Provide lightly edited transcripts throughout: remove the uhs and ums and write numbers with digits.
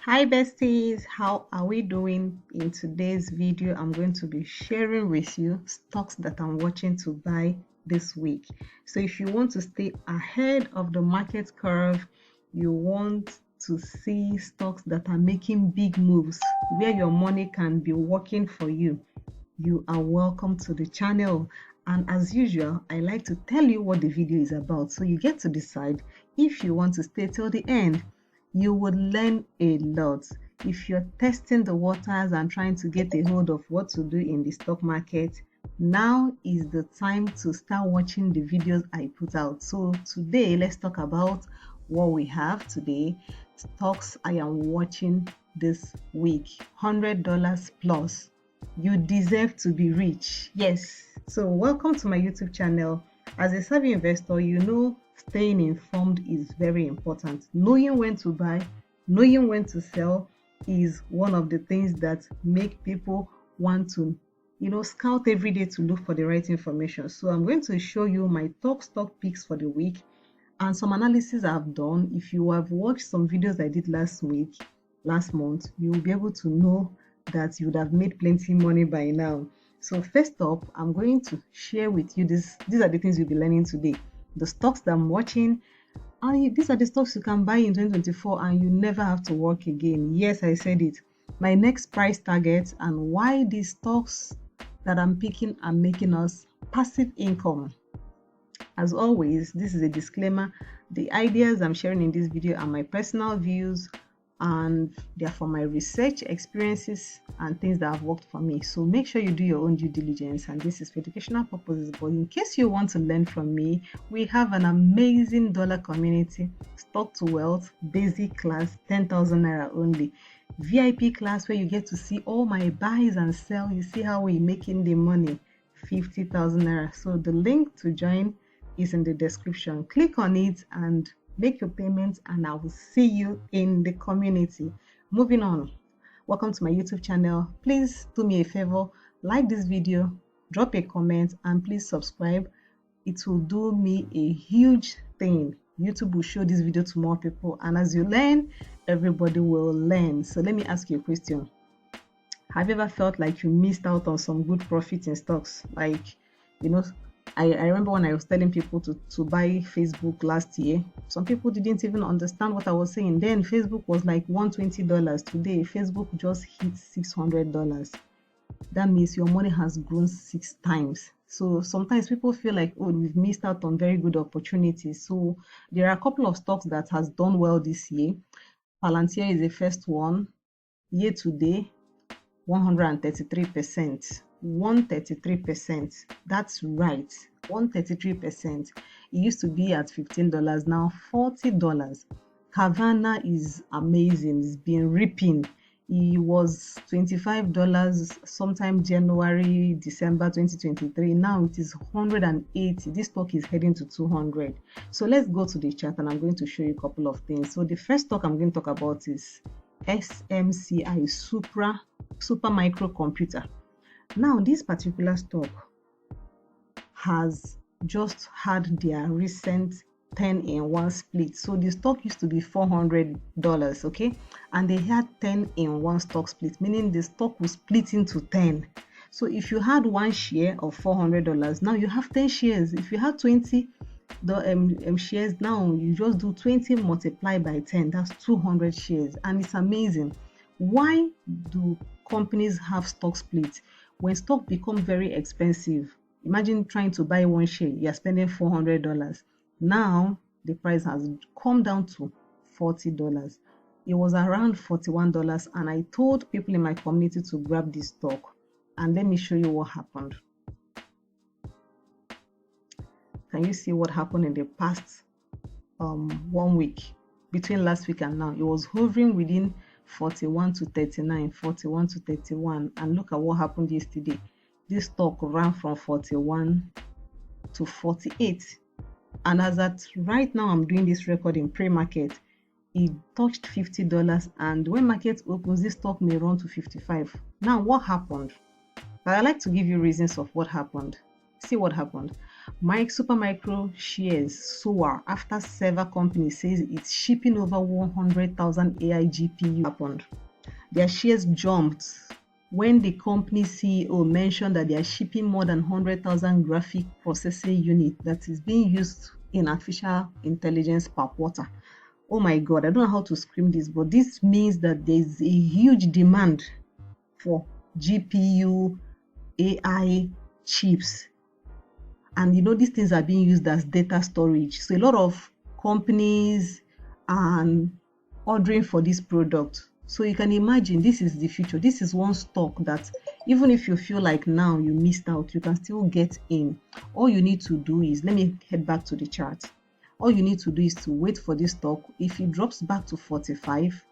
Hi besties, how are we doing? In today's video, I'm going to be sharing with you stocks that I'm watching to buy this week. So if you want to stay ahead of the market curve, you want to see stocks that are making big moves where your money can be working for you, you are welcome to the channel. And as usual, I like to tell you what the video is about, so you get to decide if you want to stay till the end. You would learn a lot. If you're testing the waters and trying to get a hold of what to do in the stock market, now is the time to start watching the videos I put out. So today, let's talk about what we have today. Stocks I am watching this week, $100 plus. You deserve to be rich. Yes. So welcome to my YouTube channel. As a savvy investor, you know staying informed is very important. Knowing when to buy, knowing when to sell is one of the things that make people want to, scout every day to look for the right information. So I'm going to show you my top stock picks for the week and some analysis I've done. If you have watched some videos I did last month, you will be able to know that you would have made plenty money by now. So first up, I'm going to share with you these are the things you'll be learning today. The stocks that I'm watching, and these are the stocks you can buy in 2024 and you never have to work again. Yes, I said it. My next price target and why these stocks that I'm picking are making us passive income. As always, this is a disclaimer. The ideas I'm sharing in this video are my personal views and they're from my research experiences and things that have worked for me. So make sure you do your own due diligence, and this is for educational purposes. But in case you want to learn from me, we have an amazing dollar community, stock to wealth, basic class, 10,000 naira only. VIP class where you get to see all my buys and sell. You see how we're making the money, 50,000 naira. So the link to join is in the description. Click on it and make your payments, and I will see you in the community. Moving on, welcome to my YouTube channel. Please do me a favor, like this video, drop a comment, and please subscribe. It will do me a huge thing. YouTube will show this video to more people, and as you learn, everybody will learn. So let me ask you a question. Have you ever felt like you missed out on some good profit in stocks? Like, I remember when I was telling people to buy Facebook last year, some people didn't even understand what I was saying. Then Facebook was like $120. Today, Facebook just hit $600. That means your money has grown 6 times. So sometimes people feel like, oh, we've missed out on very good opportunities. So there are a couple of stocks that has done well this year. Palantir is the first one. Year to date, 133%. 133%. That's right. 133%. It used to be at $15, now $40. Havana is amazing. It's been ripping. It was $25 sometime January, December 2023. Now it is 180. This stock is heading to 200. So let's go to the chart and I'm going to show you a couple of things. So the first stock I'm going to talk about is Smci, super microcomputer. Now this particular stock has just had their recent 10-in-1 split. So the stock used to be $400, okay, and they had 10-in-1 stock split, meaning the stock was split into 10. So if you had one share of $400, now you have 10 shares. If you had 20 shares, now you just do 20 multiplied by 10, that's 200 shares. And it's amazing. Why do companies have stock splits? When stock becomes very expensive, imagine trying to buy one share, you're spending $400. Now the price has come down to $40. It was around $41, and I told people in my community to grab this stock. And let me show you what happened. Can you see what happened in the past 1 week? Between last week and now, it was hovering within 41 to 39, 41 to 31, and look at what happened yesterday. This stock ran from 41 to 48, and as at right now I'm doing this record in pre-market, it touched $50, and when market opens, this stock may run to 55. Now what happened? But I like to give you reasons of what happened. See what happened. Supermicro shares soar after several companies says it's shipping over 100,000 AI GPU happened. Their shares jumped when the company CEO mentioned that they are shipping more than 100,000 graphic processing units that is being used in artificial intelligence per quarter. Oh my God, I don't know how to scream this, but this means that there's a huge demand for GPU AI chips. And these things are being used as data storage. So a lot of companies are ordering for this product. So you can imagine this is the future. This is one stock that even if you feel like now you missed out, you can still get in. All you need to do is, let me head back to the chart. All you need to do is to wait for this stock. If it drops back to 45,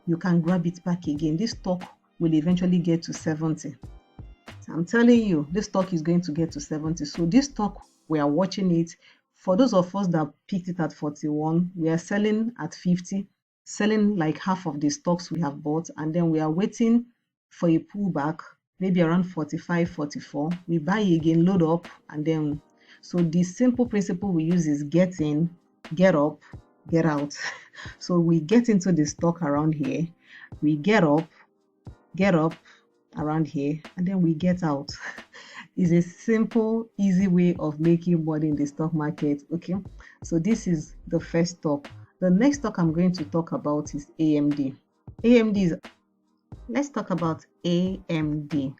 you can grab it back again. This stock will eventually get to 70. I'm telling you, this stock is going to get to 70. So this stock, we are watching it. For those of us that picked it at 41, we are selling at 50, selling like half of the stocks we have bought, and then we are waiting for a pullback, maybe around 45, 44. We buy again, load up, and then, so the simple principle we use is get in, get up, get out. So we get into the stock around here, we get up around here, and then we get out. It's a simple, easy way of making money in the stock market. Okay, so this is the first stock. The next stock I'm going to talk about is AMD. Let's talk about AMD.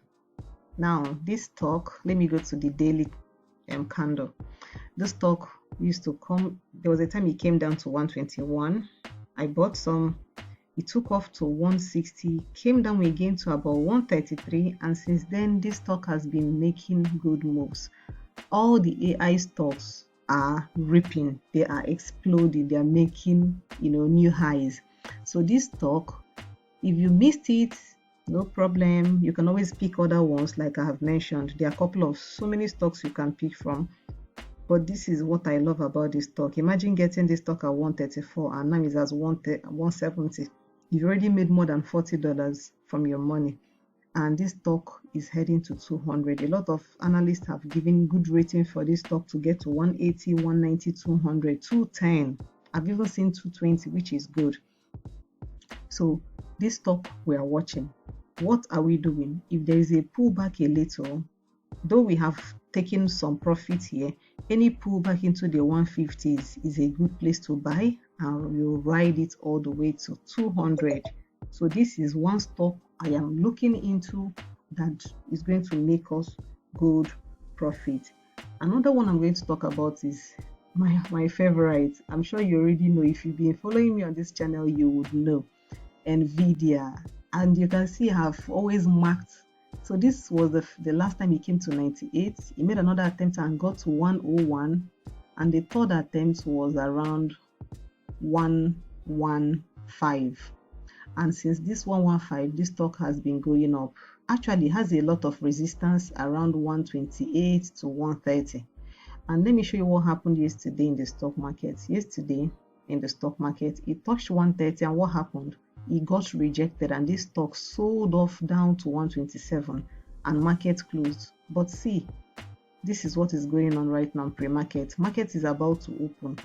Now, this stock, let me go to the daily candle. This stock used to come, there was a time it came down to 121. I bought some. It took off to 160, came down again to about 133, and since then this stock has been making good moves. All the AI stocks are ripping, they are exploding, they are making new highs. So this stock, if you missed it, no problem, you can always pick other ones. Like I have mentioned, there are a couple of so many stocks you can pick from. But this is what I love about this stock. Imagine getting this stock at 134 and now it's at 170. You've already made more than $40 from your money, and this stock is heading to 200. A lot of analysts have given good rating for this stock to get to 180, 190, 200, 210. I've even seen 220, which is good. So this stock we are watching. What are we doing? If there is a pullback a little, though we have taken some profit here, any pullback into the 150s is a good place to buy, and we'll ride it all the way to 200. So this is one stock I am looking into that is going to make us good profit. Another one I'm going to talk about is my favorite. I'm sure you already know. If you've been following me on this channel, you would know Nvidia. And you can see I've always marked. So this was the last time he came to 98. He made another attempt and got to 101, and the third attempt was around 115. And since this 115, this stock has been going up. Actually, it has a lot of resistance around 128 to 130. And let me show you what happened yesterday in the stock market. Yesterday in the stock market, it touched 130, and what happened? It got rejected, and this stock sold off down to 127 and market closed. But see, this is what is going on right now. Pre-market market is about to open,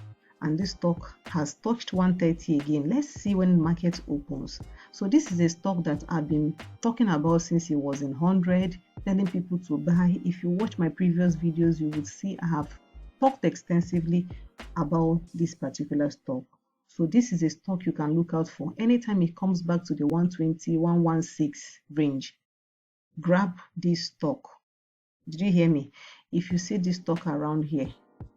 and this stock has touched 130 again. Let's see when market opens. So this is a stock that I've been talking about since it was in 100, telling people to buy. If you watch my previous videos, you would see I have talked extensively about this particular stock. So this is a stock you can look out for. Anytime it comes back to the 120, 116 range, grab this stock. Did you hear me? If you see this stock around here,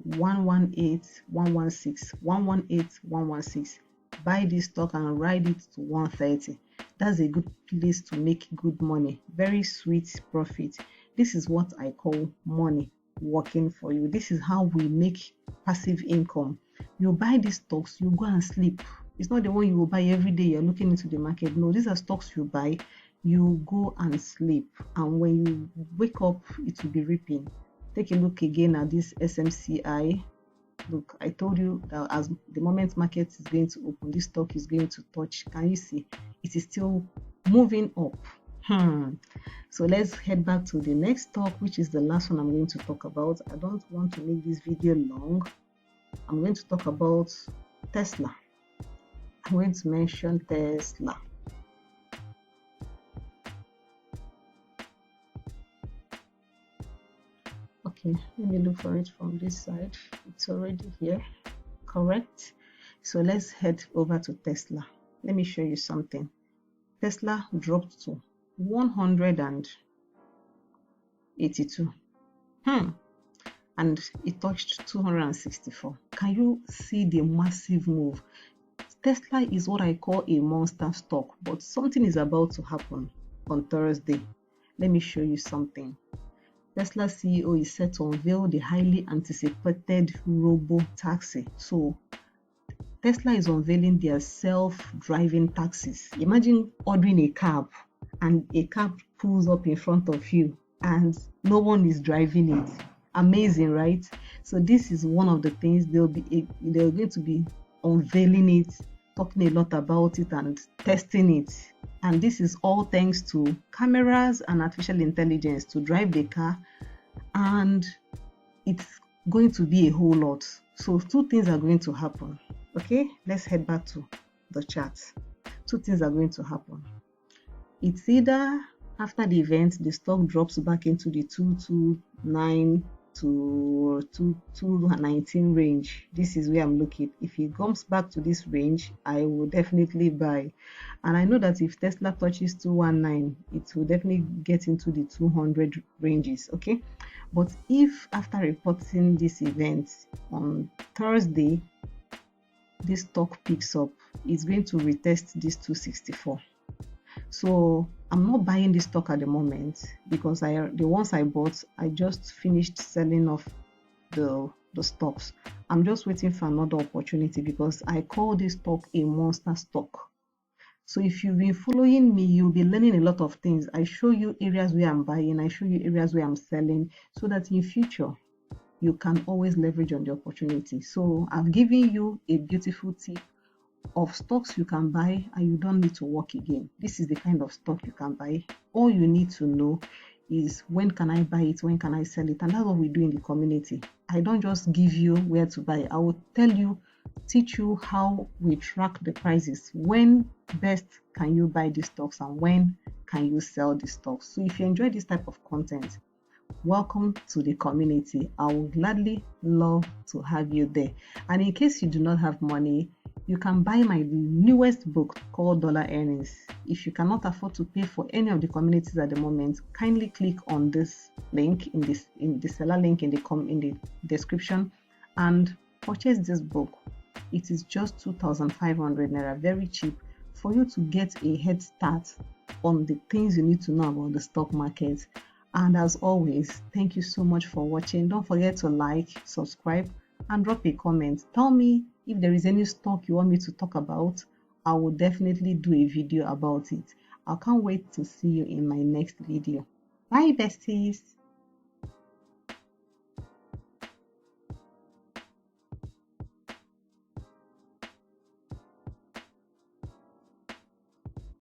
118, 116, 118, 116, buy this stock and ride it to 130. That's a good place to make good money. Very sweet profit. This is what I call money working for you. This is how we make passive income. You buy these stocks, you go and sleep. It's not the one you will buy every day. You're looking into the market. No, these are stocks you buy, you go and sleep, and when you wake up, it will be reaping. Take a look again at this SMCI. Look, I told you that as the moment market is going to open, this stock is going to touch. Can you see? It is still moving up. So let's head back to the next talk, which is the last one I'm going to talk about. I don't want to make this video long. I'm going to talk about Tesla. I'm going to mention Tesla. Okay, let me look for it from this side. It's already here, correct? So let's head over to Tesla. Let me show you something. Tesla dropped to 182. And it touched 264. Can you see the massive move? Tesla is what I call a monster stock, but something is about to happen on Thursday. Let me show you something. Tesla CEO is set to unveil the highly anticipated robo-taxi. So Tesla is unveiling their self-driving taxis. Imagine ordering a cab and a cab pulls up in front of you and no one is driving it. Amazing, right? So this is one of the things they're going to be unveiling it, talking a lot about it and testing it. And this is all thanks to cameras and artificial intelligence to drive the car, and it's going to be a whole lot. So two things are going to happen. Okay, let's head back to the chart. Two things are going to happen. It's either after the event, the stock drops back into the 229 to 219 range. This is where I'm looking. If it comes back to this range, I will definitely buy. And I know that if Tesla touches 219, it will definitely get into the 200 ranges. Okay, but if after reporting this event on Thursday, this stock picks up, it's going to retest this 264. So I'm not buying this stock at the moment because the ones I bought, I just finished selling off the stocks. I'm just waiting for another opportunity because I call this stock a monster stock. So if you've been following me, you'll be learning a lot of things. I show you areas where I'm buying, I show you areas where I'm selling, so that in future you can always leverage on the opportunity. So I've given you a beautiful tip of stocks you can buy and you don't need to work again. This is the kind of stock you can buy. All you need to know is when can I buy it, when can I sell it, and that's what we do in the community. I don't just give you where to buy. I will tell you, teach you how we track the prices. When best can you buy these stocks and when can you sell the stocks? So if you enjoy this type of content, welcome to the community. I would gladly love to have you there. And in case you do not have money, you can buy my newest book called Dollar Earnings. If you cannot afford to pay for any of the communities at the moment, kindly click on this link in the seller link in the description and purchase this book. It is just 2,500 naira, very cheap, for you to get a head start on the things you need to know about the stock market. And as always, thank you so much for watching. Don't forget to like, subscribe, and drop a comment. Tell me if there is any stock you want me to talk about. I will definitely do a video about it. I can't wait to see you in my next video. Bye, besties.